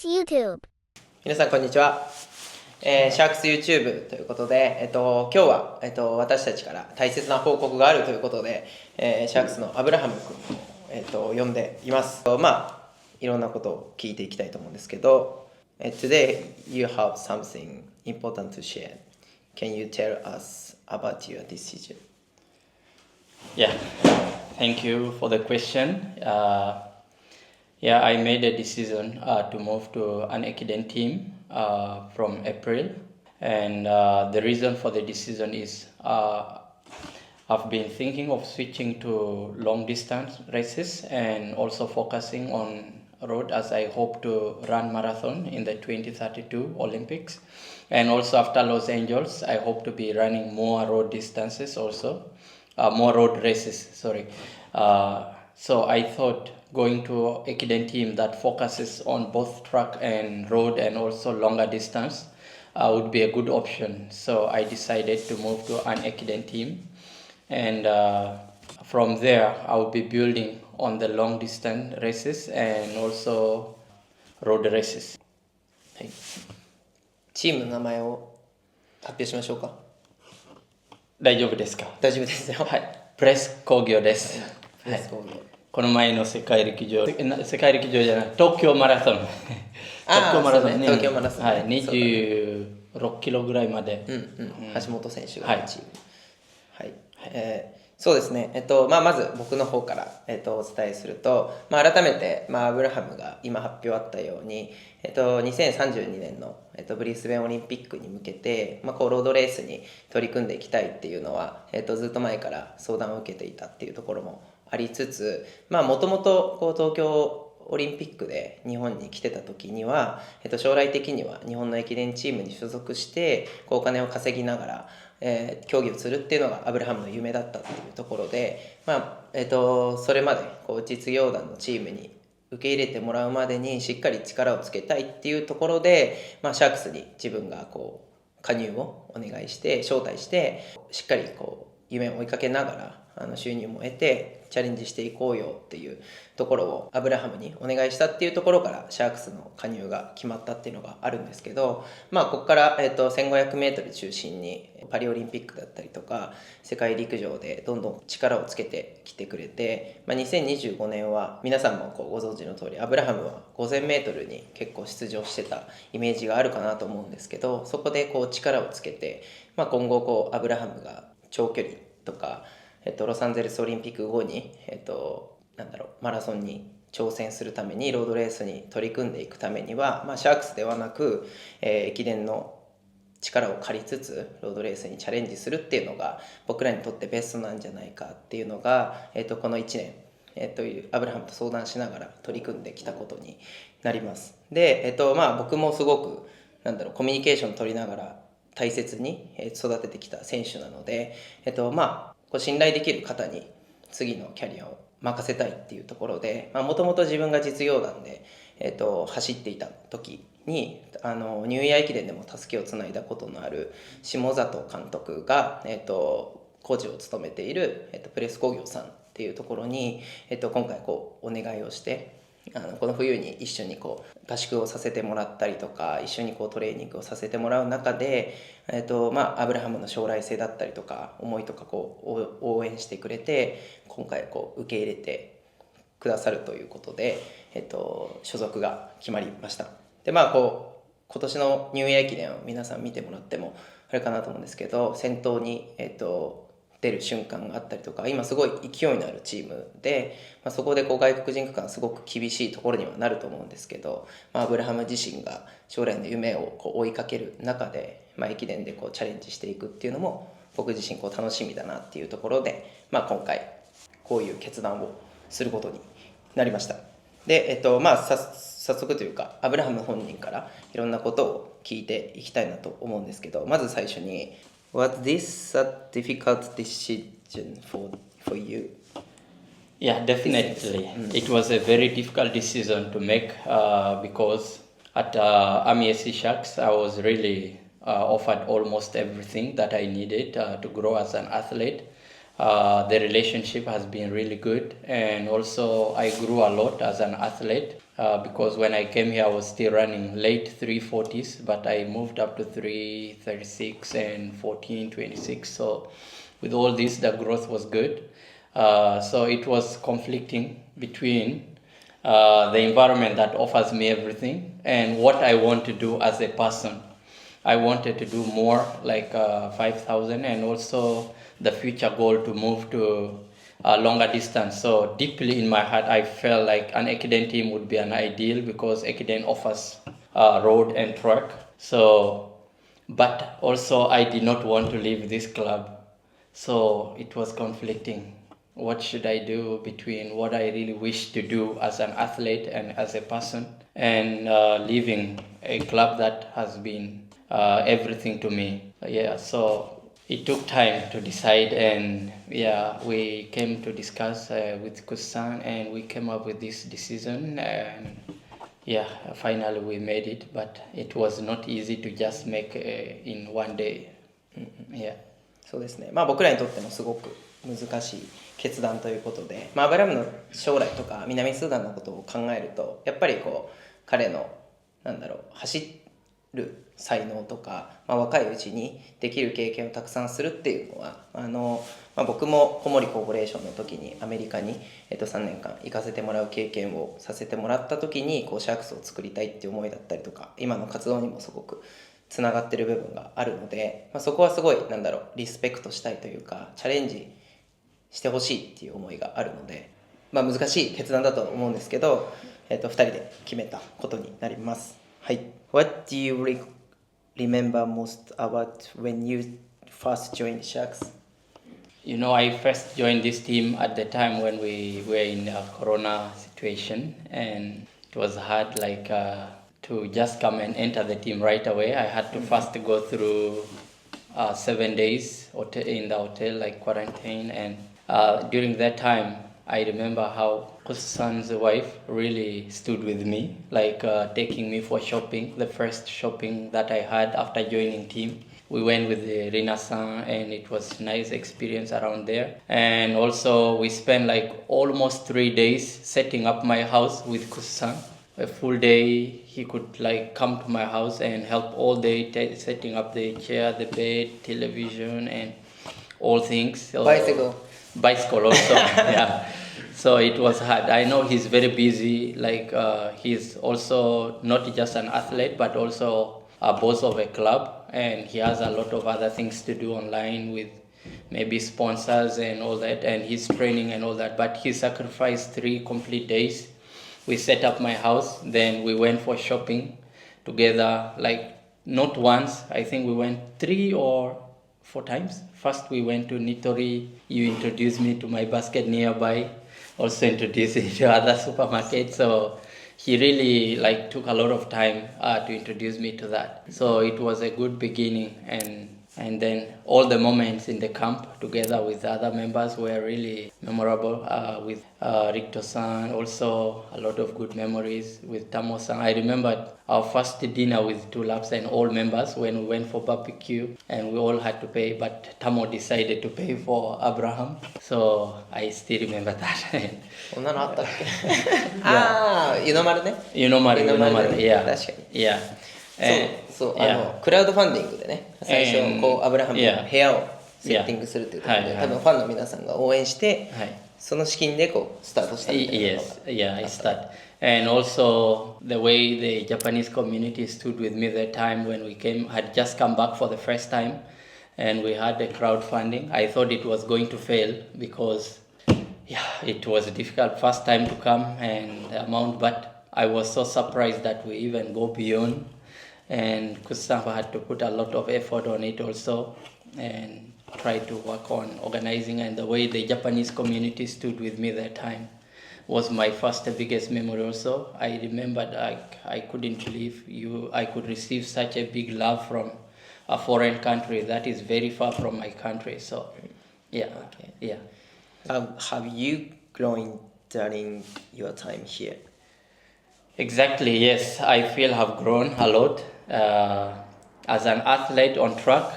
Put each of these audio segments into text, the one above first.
YouTube。皆さんこんにちは。SHARKS YouTube ということで、今日は、私たちから大切な報告があるということで、SHARKS のアブラハム君を、呼んでいます。いろんなことを聞いていきたいと思うんですけど、Today you have something important to share. Can you tell us about your decision? Yeah, thank you for the question. I made a decision to move to an Ekiden team from April, and the reason for the decision is I've been thinking of switching to long distance races and also focusing on road as I hope to run marathon in the 2032 Olympics, and also after Los Angeles I hope to be running more road distances also, more road races, so I thought going to Ekiden team that focuses on both track and road and also longer distance would be a good option. So I decided to move to an Ekiden team, and from there I will be building on the long distance races and also road races. はい、チームの名前を発表しましょうか。大丈夫ですか？大丈夫ですよ。はい、プレス工業です。プレス工業。この前の世界陸上じゃない、東京マラソン。東京マラソンね。東京マラソン、はい、26キロぐらいまで。橋本選手がチーム。はい。そうですね。まず僕の方から、お伝えすると、改めて、アブラハムが今発表あったように、2032年の、ブリスベンオリンピックに向けて、ロードレースに取り組んでいきたいっていうのは、ずっと前から相談を受けていたっていうところもありつつ、もともと東京オリンピックで日本に来てた時には、将来的には日本の駅伝チームに所属してお金を稼ぎながら、競技をするっていうのがアブラハムの夢だったっていうところで、それまで実業団のチームに受け入れてもらうまでにしっかり力をつけたいっていうところで、SHARKSに自分が加入をお願いして招待して、しっかり夢を追いかけながら収入も得てチャレンジしていこうよっていうところをアブラハムにお願いしたっていうところからSHARKSの加入が決まったっていうのがあるんですけど、ここから、1500m 中心にパリオリンピックだったりとか世界陸上でどんどん力をつけてきてくれて、2025年は皆さんもご存知の通りアブラハムは 5000m に結構出場してたイメージがあるかなと思うんですけど、そこで力をつけて、今後アブラハムが長距離とかロサンゼルスオリンピック後に、マラソンに挑戦するためにロードレースに取り組んでいくためには、SHARKSではなく、駅伝の力を借りつつロードレースにチャレンジするっていうのが僕らにとってベストなんじゃないかっていうのが、この1年、アブラハムと相談しながら取り組んできたことになります。で、僕もすごくコミュニケーション取りながら大切に育ててきた選手なので、信頼できる方に次のキャリアを任せたいっていうところで、もともと自分が実業団で、走っていた時にニューイヤー駅伝でも助けをつないだことのある下里監督が、コーチを務めている、プレス工業さんっていうところに、今回お願いをしてこの冬に一緒に合宿をさせてもらったりとか一緒にトレーニングをさせてもらう中で、アブラハムの将来性だったりとか思いとか応援してくれて今回受け入れてくださるということで、所属が決まりました。で今年のニューイヤー駅伝を皆さん見てもらってもあれかなと思うんですけど、先頭に出る瞬間があったりとか今すごい勢いのあるチームで、そこで外国人区間すごく厳しいところにはなると思うんですけど、アブラハム自身が将来の夢を追いかける中で、駅伝でチャレンジしていくっていうのも僕自身楽しみだなっていうところで、今回こういう決断をすることになりました。で、早速というかアブラハム本人からいろんなことを聞いていきたいなと思うんですけど、まず最初にWas this a difficult decision for you? Yeah, definitely. It was a very difficult decision to make because at AMISC SHARKS I was really offered almost everything that I needed to grow as an athlete. The relationship has been really good, and also I grew a lot as an athlete because when I came here I was still running late 340s, but I moved up to 336 and 1426. So with all this, the growth was good. So it was conflicting between the environment that offers me everything and what I want to do as a person. I wanted to do more, like 5,000, and also the future goal to move to a longer distance. So deeply in my heart, I felt like an Ekiden team would be an ideal because Ekiden offers road and track. So, but also I did not want to leave this club. So it was conflicting. What should I do between what I really wish to do as an athlete and as a person, and leaving a club that has been everything to me. So it took time to decide, and we came to discuss with Kusan, and we came up with this decision, and finally we made it, but it was not easy to just make in one day. そうですね。僕らにとってもすごく難しい決断ということで、アブラムの将来とか南スーダンのことを考えると、やっぱり彼の走る才能とか、若いうちにできる経験をたくさんするっていうのは僕も小森コーポレーションの時にアメリカに、3年間行かせてもらう経験をさせてもらった時にSHARKSを作りたいっていう思いだったりとか、今の活動にもすごくつながってる部分があるので、そこはすごいリスペクトしたいというか、チャレンジしてほしいっていう思いがあるので、難しい決断だと思うんですけど、2人で決めたことになります。はい。What do you remember most about when you first joined SHARKS? I first joined this team at the time when we were in a corona situation, and it was hard to just come and enter the team right away. I had to first go through 7 days in the hotel, quarantine, and during that time I remember how Kusan's wife really stood with me, taking me for shopping, the first shopping that I had after joining team. We went with the Rina-san, and it was nice experience around there. And also we spent almost 3 days setting up my house with Kusan. A full day he could come to my house and help all day setting up the chair, the bed, television, and all things. So, bicycle also. So it was hard. I know he's very busy, he's also not just an athlete but also a boss of a club, and he has a lot of other things to do online with maybe sponsors and all that, and his training and all that, but he sacrificed 3 complete days. We set up my house, then we went for shopping together, not once, I think we went 3 or 4 times. First we went to Nitori, you introduced me to my basket nearby, also introduced me to other supermarkets, so he really took a lot of time to introduce me to that. So it was a good beginning, and then all the moments in the camp together with the other members were really memorable. With Rikto-san, also a lot of good memories with Tamo-san. I remember our first dinner with 2 laps and all members when we went for barbecue, and we all had to pay, but Tamo decided to pay for Abraham. So I still remember that. こんなのあったっけ？湯の丸ね。湯の丸、確かに。クラウドファンディングでね、最初アブラハムの部屋をセッティングするっていうところで、多分ファンの皆さんが応援して、その資金でスタートしたみたいなのが。I started. And also the way the Japanese community stood with me that time when we had just come back for the first time, and we had a crowdfunding. I thought it was going to fail because it was a difficult first time to come and the amount, but I was so surprised that we even go beyond, and Kusanfa had to put a lot of effort on it also and try to work on organizing, and the way the Japanese community stood with me that time was my first biggest memory also. I remembered I couldn't believe I could receive such a big love from a foreign country that is very far from my country. So Have you grown during your time here? Exactly, yes. I feel I've grown a lot. As an athlete on track,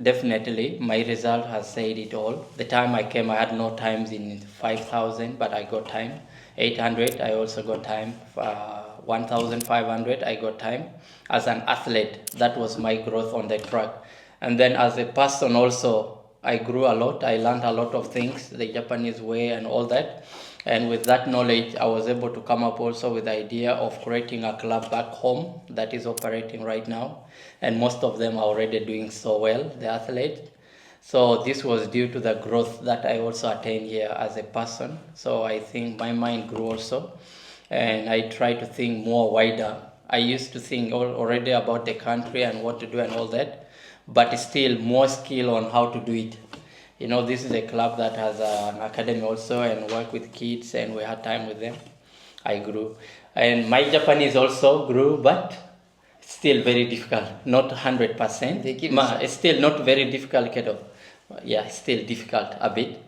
definitely. My result has said it all. The time I came, I had no times in 5,000, but I got time. 800, I also got time. 1,500, I got time. As an athlete, that was my growth on the track. And then as a person also, I grew a lot. I learned a lot of things, the Japanese way and all that. And with that knowledge, I was able to come up also with the idea of creating a club back home that is operating right now. And most of them are already doing so well, the athletes. So this was due to the growth that I also attained here as a person. So I think my mind grew also. And I try to think more wider. I used to think already about the country and what to do and all that, but still more skill on how to do it. You know, this is a club that has an academy also and work with kids, and we had time with them. I grew. And my Japanese also grew, but still very difficult. Not 100%. It's still not very difficult, kiddo. Yeah, still difficult a bit.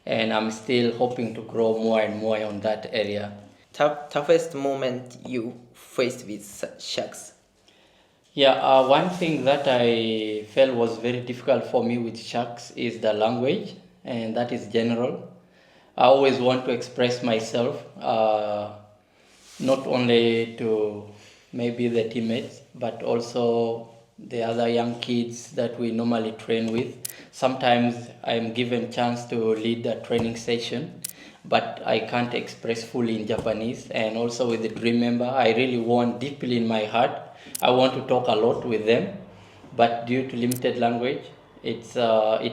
And I'm still hoping to grow more and more on that area. Toughest moment you faced with SHARKS? Yeah, one thing that I felt was very difficult for me with SHARKS is the language, and that is general. I always want to express myself, not only to maybe the teammates, but also the other young kids that we normally train with. Sometimes I'm given chance to lead the training session, but I can't express fully in Japanese. And also with the Dream member, I really want deeply in my heart, I want to talk a lot with them, but due to limited language, it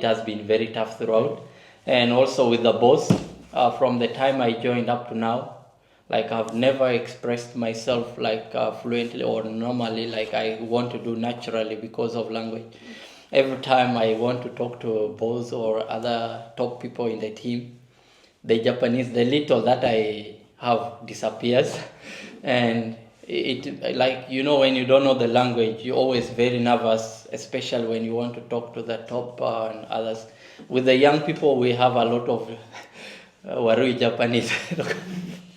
has been very tough throughout. And also with the boss, from the time I joined up to now, like I've never expressed myself like fluently or normally like I want to do naturally because of language. Every time I want to talk to boss or other top people in the team, the Japanese, the little that I have disappears. And it, like, you know, when you don't know the language, you're always very nervous, especially when you want to talk to the top and others. With the young people, we have a lot of warui Japanese.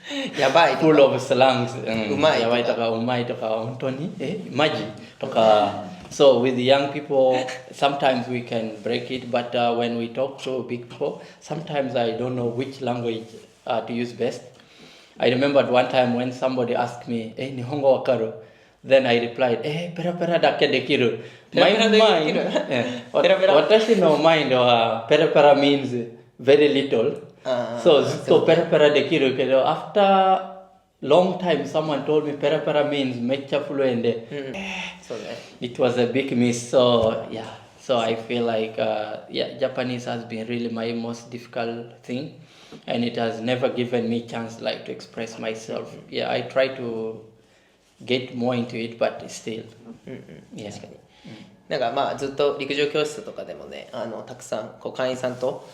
Yabai full of slangs. Umai toka umai toka ontoni maji toka. So with the young people, sometimes we can break it, but when we talk to big people, sometimes I don't know which language to use best. I remembered one time when somebody asked me, Nihongo wakaru? Then I replied, pera pera dake dekiru. My mind, watashi no mind, pera pera means very little. So zutto pera pera dekiru. After long time, someone told me pera pera means mecha fluente. It was a big miss. So yeah, so I feel like Japanese has been really my most difficult thing, and it has never given me chance like to express myself. Yeah, I try to get more into it, but still. 確かに。なんかまあずっと陸上教室とかでもね、たくさんこう会員さんと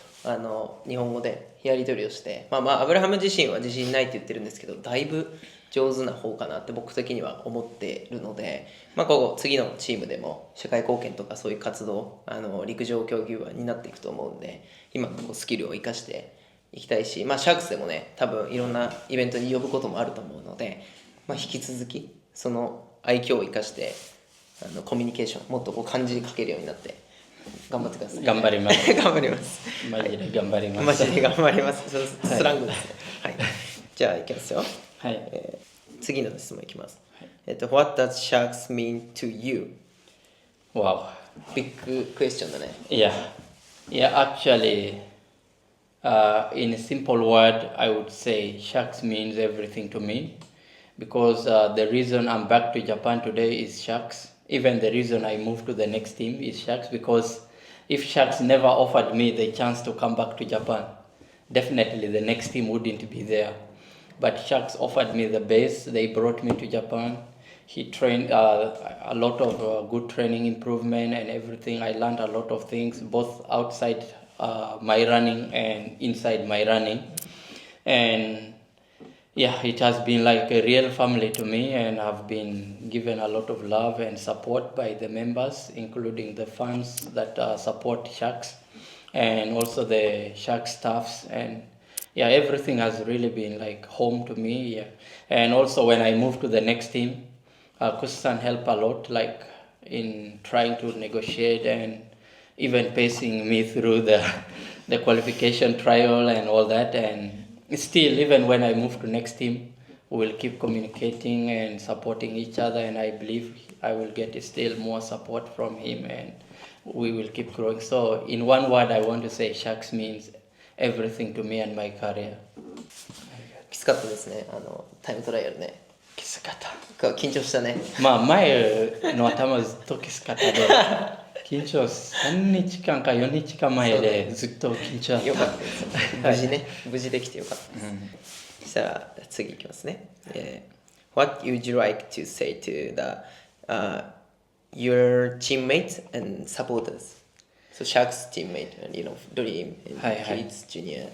日本語でやり取りをして、アブラハム自身は自信ないって言ってるんですけど、だいぶ上手な方かなって僕的には思っているので、今後次のチームでも社会貢献とかそういう活動、陸上競技部になっていくと思うんで、今のスキルを生かしていきたいし、SHARKSでもね、多分いろんなイベントに呼ぶこともあると思うので、引き続きその愛嬌を生かしてコミュニケーションもっとこう感じかけるようになって頑張ってください。頑張ります。頑張ります。マジで頑張ります。マジで頑張ります。スラングですね。はい。じゃあいきますよ。はい。次の質問いきます。What does SHARKS mean to you? Wow. Big question だね。Yeah. Yeah, actually, in a simple word, I would say SHARKS means everything to me. Because the reason I'm back to Japan today is SHARKS. Even the reason I moved to the next team is SHARKS, because if SHARKS never offered me the chance to come back to Japan, definitely the next team wouldn't be there. But SHARKS offered me the base. They brought me to Japan. He trained a lot of good training improvement and everything. I learned a lot of things, both outside my running and inside my running. And yeah, it has been like a real family to me, and I've been given a lot of love and support by the members, including the fans that support SHARKS, and also the SHARKS staffs. And yeah, everything has really been like home to me. Yeah. And also when I moved to the next team, Kusan helped a lot, like in trying to negotiate and even pacing me through the qualification trial and all that. And still, even when I move to next team, we will keep communicating and supporting each other, and I believe I will get still more support from him, and we will keep growing. So in one word, I want to say SHARKS means everything to me and my career. きつかったですね、タイムトライアルね。きつかった。緊張したね。まあ前の頭ずっときつかったで、緊張3日間か4日間前でずっと緊張だった。よかったです。無事ね、無事できてよかったです。そしたら次いきますね。What would you like to say to your teammates and supporters? So SHARKS teammate and Dream and Kids Junior,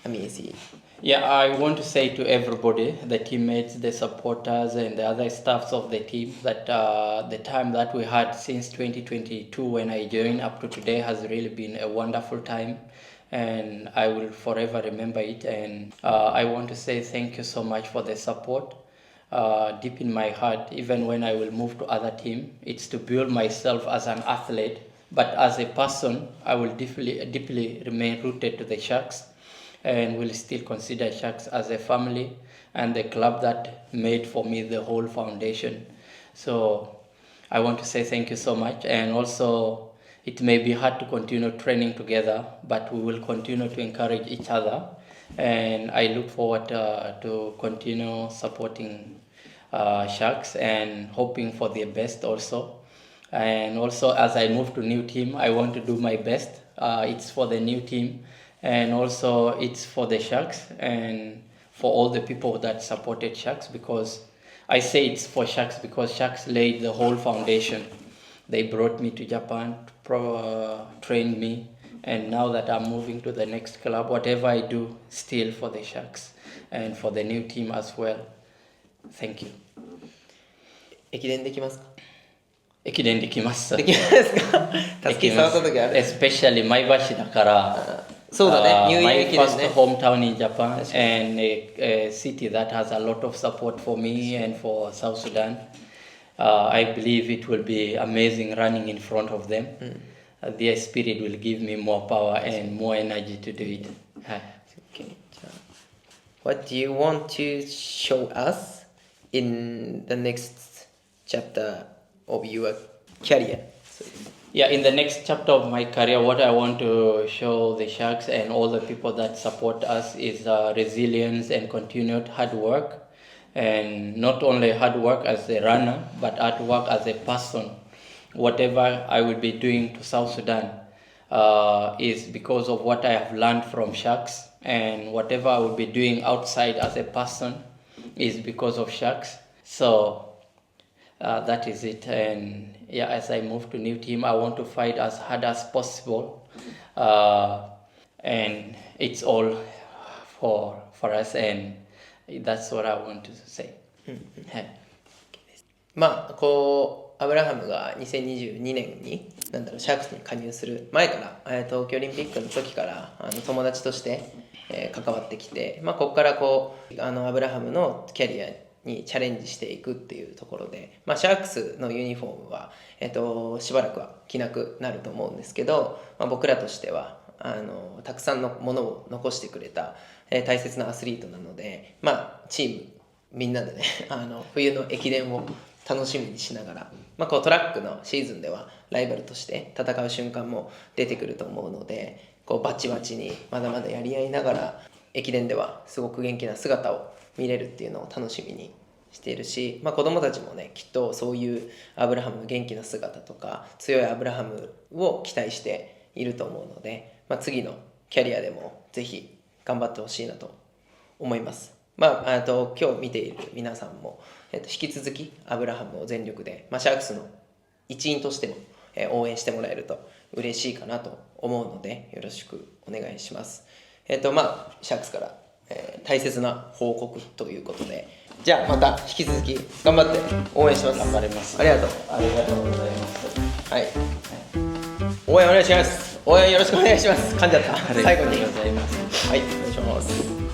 Amazing. Yeah, I want to say to everybody, the teammates, the supporters, and the other staffs of the team that the time that we had since 2022 when I joined up to today has really been a wonderful time, and I will forever remember it. And I want to say thank you so much for the support. Deep in my heart, even when I will move to other team, it's to build myself as an athlete, but as a person, I will deeply remain rooted to the SHARKS, and will still consider SHARKS as a family and the club that made for me the whole foundation. So I want to say thank you so much, and also it may be hard to continue training together, but we will continue to encourage each other, and I look forward to continue supporting SHARKS and hoping for the best also. And also as I move to new team, I want to do my best. It's for the new team, and also it's for the SHARKS and for all the people that supported SHARKS, because I say it's for SHARKS because SHARKS laid the whole foundation. They brought me to Japan, trained me, and now that I'm moving to the next club, whatever I do, still for the SHARKS and for the new team as well. Thank you. 駅伝できますか？駅伝できます。できますか？たすき触った時ある？ Especially 前橋だから。そうだね、ニューイヤー駅伝ね。My first hometown in Japan and a city that has a lot of support for me and for South Sudan. I believe it will be amazing running in front of them. Their spirit will give me more power and more energy to do it. Okay. What do you want to show us in the next chapter of your career? Yeah, in the next chapter of my career, what I want to show the SHARKS and all the people that support us is resilience and continued hard work. And not only hard work as a runner, but hard work as a person. Whatever I will be doing to South Sudan is because of what I have learned from SHARKS, and whatever I will be doing outside as a person is because of SHARKS. So that is it. And yeah, as I move to new team, I want to fight as hard as possible, and it's all for us, and that's what I want to say. まあこうアブラハムが2022年にSHARKSに加入する前から、東京オリンピックの時から友達として、関わってきて、まあ、ここからこうアブラハムのキャリアにチャレンジしていくっていうところで、まあ、SHARKSのユニフォームは、しばらくは着なくなると思うんですけど、まあ、僕らとしてはたくさんのものを残してくれた、大切なアスリートなので、まあ、チームみんなでね冬の駅伝を楽しみにしながら、まあ、こうトラックのシーズンではライバルとして戦う瞬間も出てくると思うので、こうバチバチにまだまだやり合いながら駅伝ではすごく元気な姿を見れるっていうのを楽しみにしているし、まあ、子どもたちもねきっとそういうアブラハムの元気な姿とか強いアブラハムを期待していると思うので、まあ、次のキャリアでもぜひ頑張ってほしいなと思います。まあ、今日見ている皆さんも、引き続きアブラハムを全力で、まあ、SHARKSの一員としても、応援してもらえると嬉しいかなと思うのでよろしくお願いします。まあ、SHARKSから、大切な報告ということで、じゃあまた引き続き頑張って応援します。頑張ります。ありがとうございます。はい、応援お願いします。応援よろしくお願いします。噛んじゃった。最後に。ありがとうございます。はい、お願いします。